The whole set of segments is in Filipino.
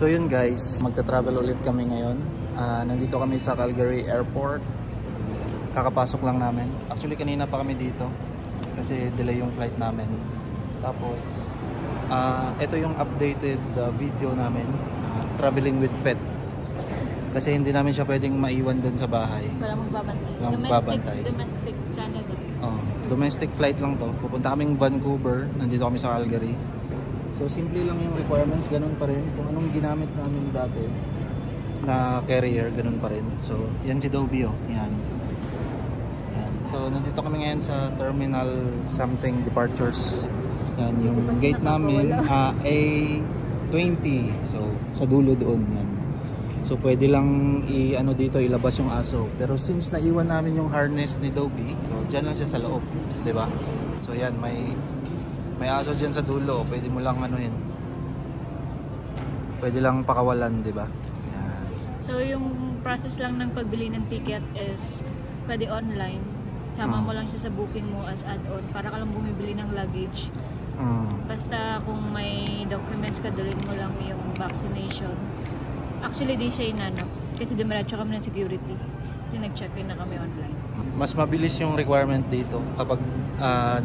So yun guys, magta-travel ulit kami ngayon. Nandito kami sa Calgary Airport. Kakapasok lang namin. Actually kanina pa kami dito kasi delay yung flight namin. Tapos ito yung updated video namin, traveling with pet. Kasi hindi namin siya pwedeng maiwan doon sa bahay. Wala magbabantay. Domestic Canada. Domestic flight lang to. Pupunta kaming Vancouver, nandito kami sa Calgary. So simple lang yung requirements, ganun pa rin. Kung anong ginamit namin dati na carrier, ganun pa rin. So yan si Dobby, oh. Yan. So nandito kami ngayon sa terminal something departures. Yan yung gate namin, A20. So sa dulo doon yan. So pwede lang dito ilabas yung aso. Pero since naiwan namin yung harness ni Dobby, so diyan lang siya sa loob, 'di ba? So yan, may aso diyan sa dulo, pwede mo lang pwede lang pakawalan, 'di ba? Yan. So yung process lang ng pagbili ng ticket is pwede online. Sama mo lang siya sa booking mo as add-on para ka lang bumibili ng luggage. Basta kung may documents ka, dalhin mo lang yung vaccination. Actually, di siya inano. Kasi dumiretso kami ng security. Kasi nag-check-in na kami online. Mas mabilis yung requirement dito kapag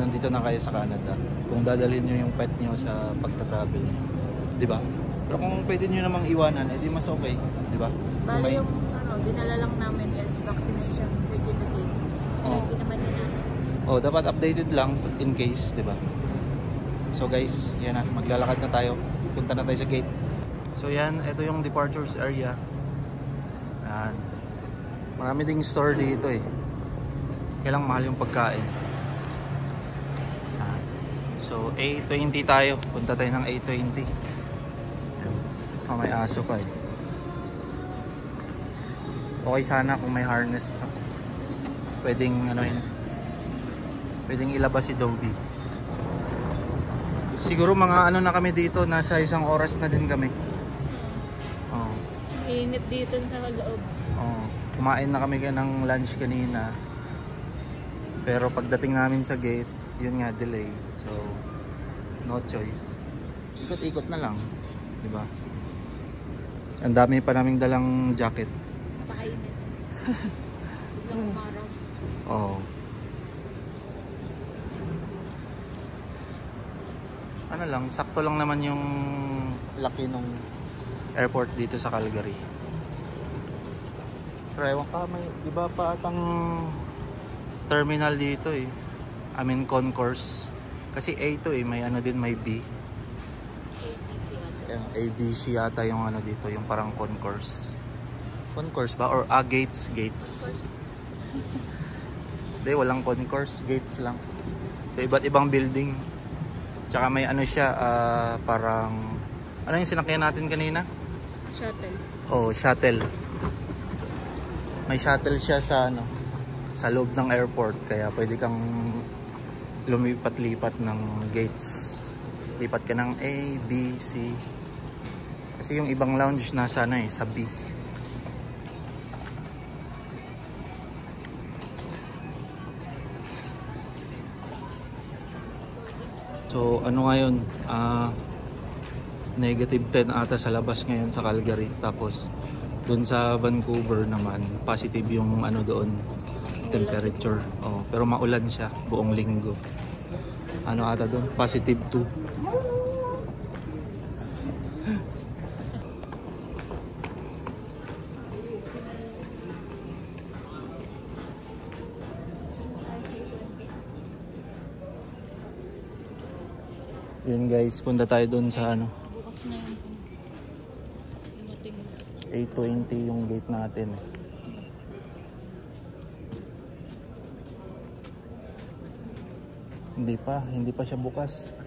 nandito na kayo sa Canada. Kung dadalhin nyo yung pet nyo sa pagta-travel. Diba? Pero kung pwede nyo namang iwanan, edi mas okay. Diba? Bali yung dinala lang namin is vaccination certificate. Pero hindi naman inano. Dapat updated lang in case. Diba? So guys, yan na. Maglalakad na tayo. Punta na tayo sa gate. So yan, ito yung departures area. Yan. Marami ding store dito eh. Kailang mahal yung pagkain. Yan. So A20 tayo. Punta tayo ng A20. May aso pa eh. Okay sana kung may harness na. Pwedeng pwedeng ilabas si Dobby. Siguro mga na kami dito, nasa 1 oras na din kami. Init dito sa loob. Kumain na kami ng lunch kanina. Pero pagdating namin sa gate, yun nga, delay. So, no choice. Ikot-ikot na lang. Diba? Ang dami pa naming dalang jacket. Napakainit. Biglang umaraw. Oo. Ano lang, sakto lang naman yung laki nung airport dito sa Calgary. Pero ewan ka, may iba pa atang terminal dito eh. I mean concourse. Kasi A to eh, may din, may B. ABC yata yung dito, yung parang concourse. Concourse ba? Or gates? Hindi, walang concourse, gates lang. So, iba't ibang building. Tsaka may siya, parang yung sinakyan natin kanina? Shuttle. Shuttle. May shuttle siya sa sa loob ng airport, kaya pwede kang lumipat-lipat ng gates. Lipat ka ng A, B, C. Kasi yung ibang lounge nasa sa B. So ngayon, -10 ata sa labas ngayon sa Calgary. Tapos doon sa Vancouver naman, positive yung doon, temperature. Pero maulan siya buong linggo. Ata doon, positive 2. Yun guys, punta tayo doon sa Bukas na yung A20 yung gate natin. Hindi pa siya bukas.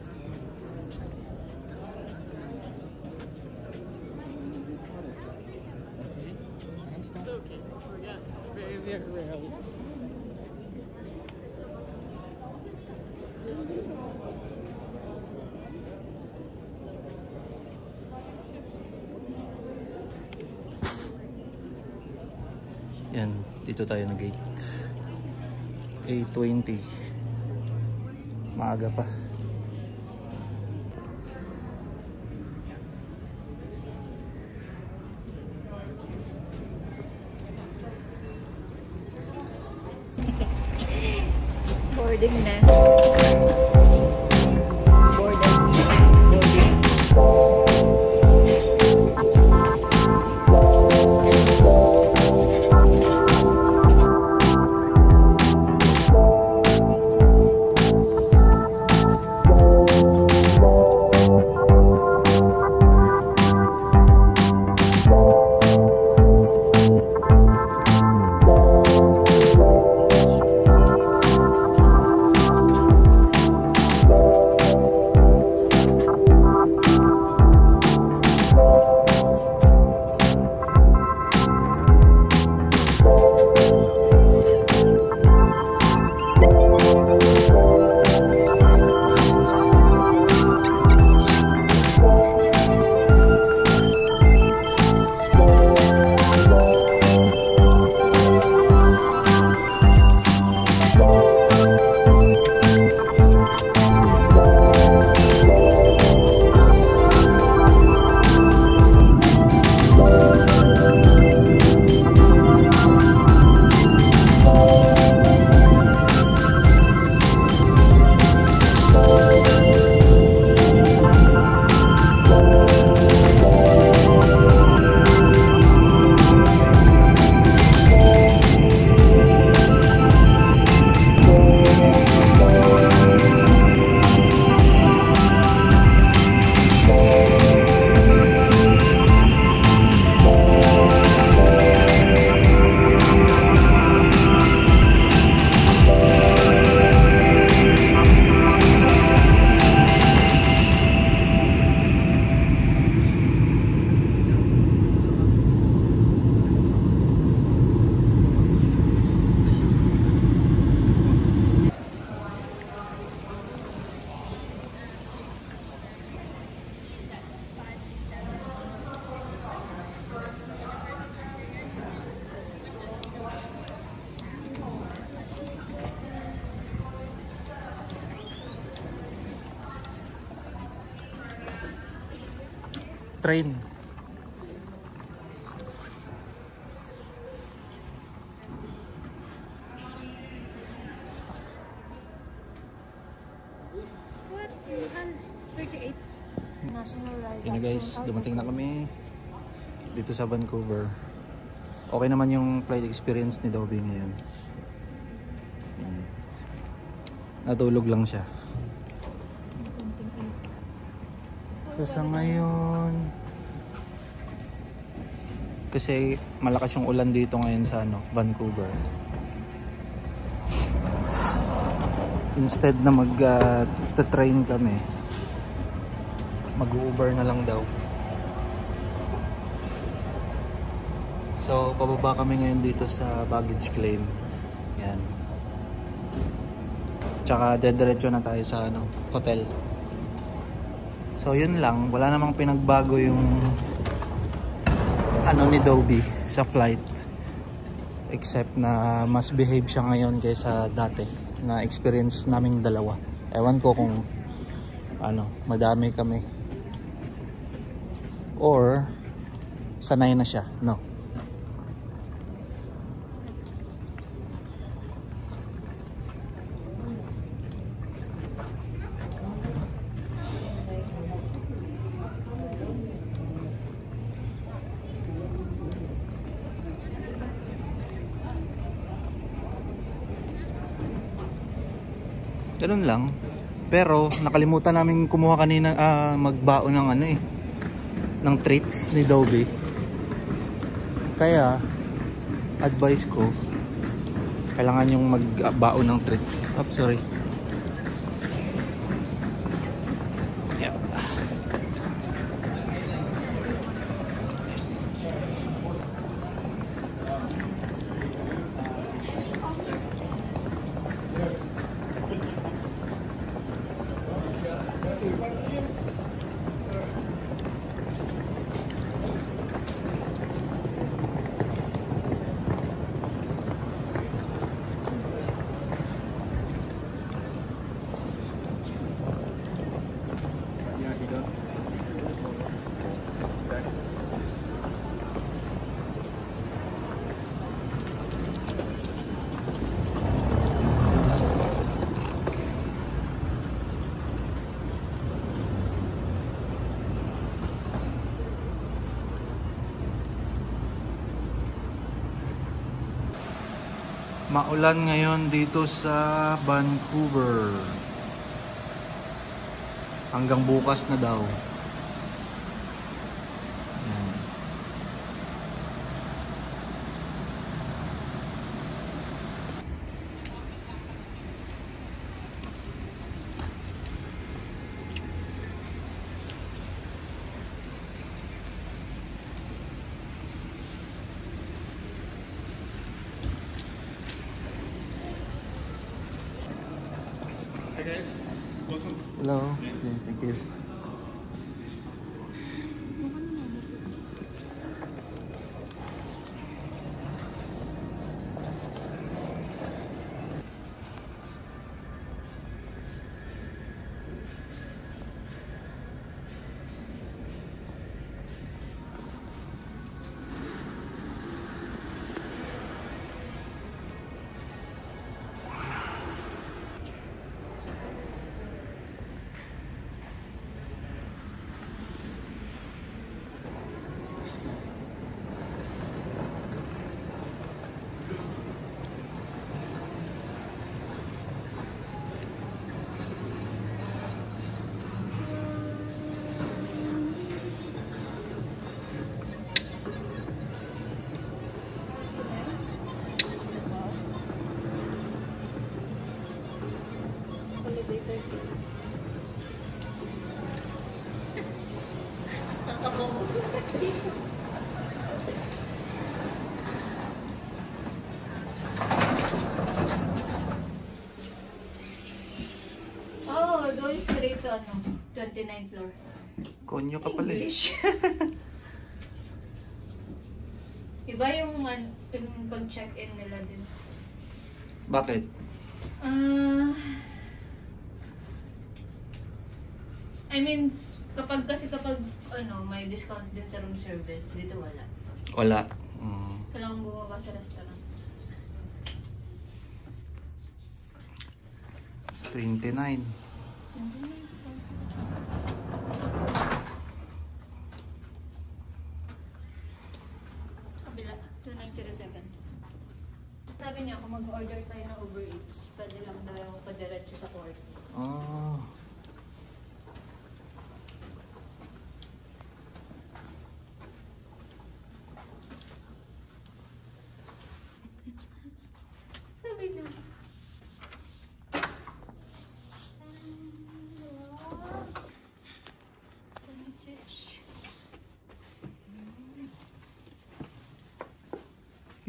Yan, dito tayo na gate. A20. Maaga pa. Boarding na. Boarding. Train. What? 38. National Ride. Yun na guys, dumating na kami dito sa Vancouver. Okay naman yung flight experience ni Dobby ngayon. Yan. Natulog lang siya. So sa ngayon, kasi malakas yung ulan dito ngayon sa Vancouver. Instead na mag-train kami, mag-Uber na lang daw. So pababa kami ngayon dito sa baggage claim. Yan. Tsaka dediretso na tayo sa hotel. So yun lang, wala namang pinagbago yung ni Dobby sa flight, except na mas behave siya ngayon kaysa dati na experience naming dalawa. Ewan ko kung madami kami or sanay na siya, no? Ganun lang. Pero nakalimutan namin kumuha kanina magbaon ng ng treats ni Dobby. Kaya advice ko, kailangan yung magbaon ng treats. Sorry. Yeah. Maulan ngayon dito sa Vancouver. Hanggang bukas na daw. Ayan. Hi guys, welcome. Hello. Yeah, thank you. Oh, we're going straight to 29th floor. Konyo ka pala eh. English. Iba yung pag-check-in nila din. Bakit? I mean, kapag may discount din sa room service, dito wala. Wala. Kailangan bumaba sa restaurant. 29. Kabila, 2907. Sabi niya, kung mag-order tayo ng Uber Eats, pwede lang daw padiretso sa court. Oh. Sabi niya.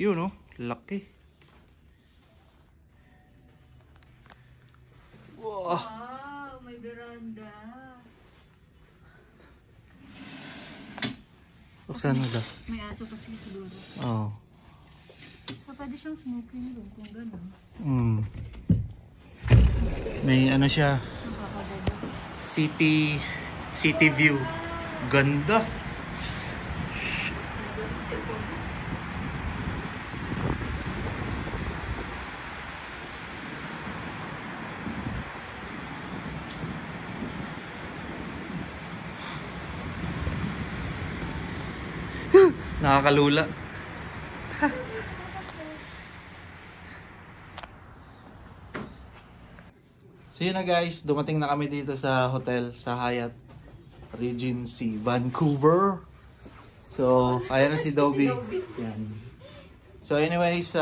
Yun no, laki. Wow. Wow, may veranda. Buksan mo daw. May aso kasi siguro. Oo. So, pwede siyang smoking room kung gano'n. May ano siya, Nakakabobo. city view. Ganda. Nakakalula. So yun na guys, dumating na kami dito sa hotel sa Hyatt Regency Vancouver. So, ayan na si Dobby. Yan. So anyways,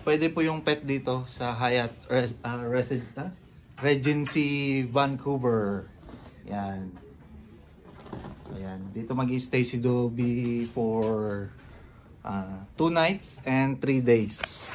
pwede po yung pet dito sa Hyatt Regency Vancouver. Yan. So yan, dito mag-stay si Dobby for 2 nights and 3 days.